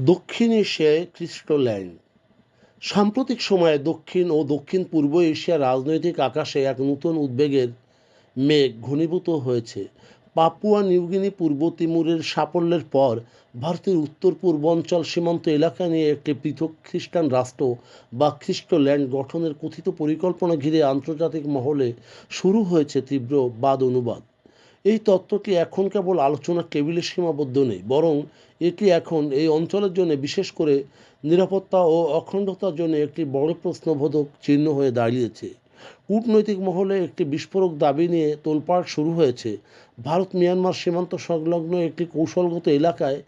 দক্ষিণ এশিয়ায় খ্রিস্টল্যান্ড। সাম্প্রতিক সময়ে দক্ষিণ ও দক্ষিণ পূর্ব এশিয়ার রাজনৈতিক আকাশে এক নতুন উদ্বেগের মেঘ ঘনীভূত হয়েছে। পাপুয়া নিউগিনি পূর্ব তিমুরের সাফল্যের পর ভারতের উত্তর পূর্বাঞ্চল সীমান্ত এলাকা নিয়ে একটি পৃথক খ্রিস্টান রাষ্ট্র বা খ্রিস্টল্যান্ড গঠনের কথিত পরিকল্পনা ঘিরে আন্তর্জাতিক মহলে শুরু হয়েছে তীব্র বাদ অনুবাদ। এই তত্ত্বটি এখন কেবল আলোচনার টেবিলে সীমাবদ্ধ নেই, বরং এটি এখন এই অঞ্চলের জন্য, বিশেষ করে নিরাপত্তা ও অখণ্ডতার জন্য একটি বড় প্রশ্নবোধক চিহ্ন হয়ে দাঁড়িয়েছে। কূটনৈতিক মহলে একটি বিস্ফোরক দাবি নিয়ে তোলপাড় শুরু হয়েছে। ভারত মিয়ানমার সীমান্ত সংলগ্ন একটি কৌশলগত এলাকায়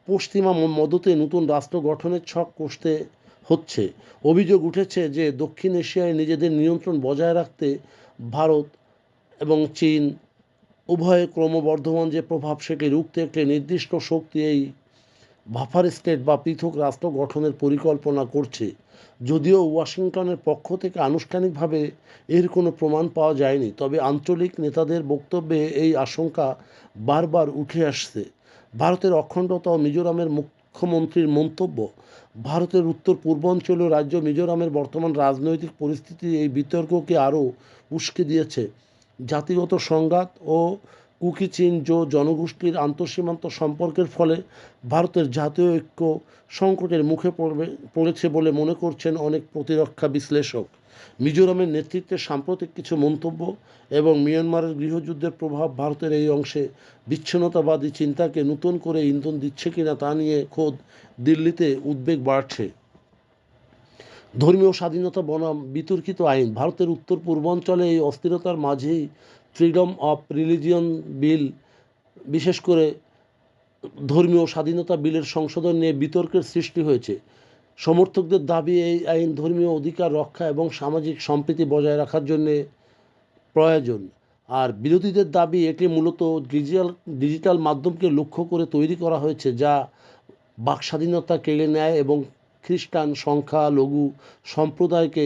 পশ্চিমা মদতে নতুন রাষ্ট্র গঠনের ছক কষতে হচ্ছে। অভিযোগ উঠেছে যে দক্ষিণ এশিয়ায় নিজেদের নিয়ন্ত্রণ বজায় রাখতে ভারত এবং চীন উভয়ের ক্রমবর্ধমান যে প্রভাব, সেটি রুখতে একটি নির্দিষ্ট শক্তি এই বাফার স্টেট বা পৃথক রাষ্ট্র গঠনের পরিকল্পনা করছে। যদিও ওয়াশিংটনের পক্ষ থেকে আনুষ্ঠানিকভাবে এর কোনো প্রমাণ পাওয়া যায়নি, তবে আঞ্চলিক নেতাদের বক্তব্যে এই আশঙ্কা বারবার উঠে আসছে। ভারতের অখণ্ডতা ও মিজোরামের মুখ্যমন্ত্রীর মন্তব্য। ভারতের উত্তর পূর্বাঞ্চলীয় রাজ্য মিজোরামের বর্তমান রাজনৈতিক পরিস্থিতি এই বিতর্ককে আরও উস্কে দিয়েছে। জাতিগত সংঘাত ও কুকি চিনজো জনগোষ্ঠীর আন্তঃসীমান্ত সম্পর্কের ফলে ভারতের জাতীয় ঐক্য সংকটের মুখে পড়েছে বলে মনে করছেন অনেক প্রতিরক্ষা বিশ্লেষক। মিজোরামের নেতৃত্বের সাম্প্রতিক কিছু মন্তব্য এবং মিয়ানমারের গৃহযুদ্ধের প্রভাব ভারতের এই অংশে বিচ্ছিন্নতাবাদী চিন্তাকে নতুন করে ইন্ধন দিচ্ছে কিনা তা নিয়ে খোদ দিল্লিতে উদ্বেগ বাড়ছে। ধর্মীয় স্বাধীনতা বনাম বিতর্কিত আইন। ভারতের উত্তর পূর্বাঞ্চলে এই অস্থিরতার মাঝেই ফ্রিডম অফ রিলিজিয়ন বিল, বিশেষ করে ধর্মীয় স্বাধীনতা বিলের সংশোধন নিয়ে বিতর্কের সৃষ্টি হয়েছে। সমর্থকদের দাবি, এই আইন ধর্মীয় অধিকার রক্ষা এবং সামাজিক সম্প্রীতি বজায় রাখার জন্যে প্রয়োজন। আর বিরোধীদের দাবি, এটি মূলত ডিজিটাল মাধ্যমকে লক্ষ্য করে তৈরি করা হয়েছে, যা বাকস্বাধীনতা কেড়ে নেয় এবং খ্রিস্টান সংখ্যালঘু সম্প্রদায়কে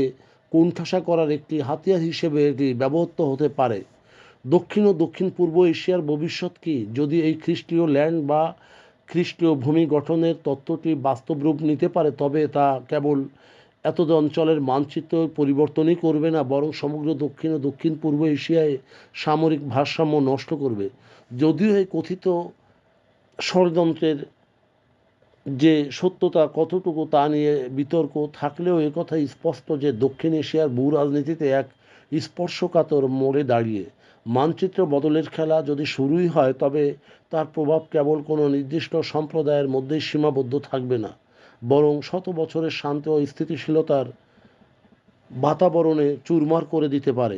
কোণঠাসা করার একটি হাতিয়ার হিসেবে এটি ব্যবহৃত হতে পারে। দক্ষিণ ও দক্ষিণ পূর্ব এশিয়ার ভবিষ্যৎ কী? যদি এই খ্রিস্টীয় ল্যান্ড বা খ্রিস্টীয় ভূমি গঠনের তত্ত্বটি বাস্তব রূপ নিতে পারে, তবে তা কেবল এতদ অঞ্চলের মানচিত্র পরিবর্তনই করবে না, বরং সমগ্র দক্ষিণ ও দক্ষিণ পূর্ব এশিয়ায় সামরিক ভারসাম্য নষ্ট করবে। যদিও এই কথিত ষড়যন্ত্রের যে সত্যতা কতটুকু তা নিয়ে বিতর্ক থাকলেও একথা স্পষ্ট যে দক্ষিণ এশিয়ার ভূ রাজনীতিতে এক স্পর্শকাতর মোড়ে দাঁড়িয়ে। মানচিত্র বদলের খেলা যদি শুরুই হয়, তবে তার প্রভাব কেবল কোনো নির্দিষ্ট সম্প্রদায়ের মধ্যেই সীমাবদ্ধ থাকবে না, বরং শত বছরের শান্তি ও স্থিতিশীলতার বাতাবরণে চুরমার করে দিতে পারে।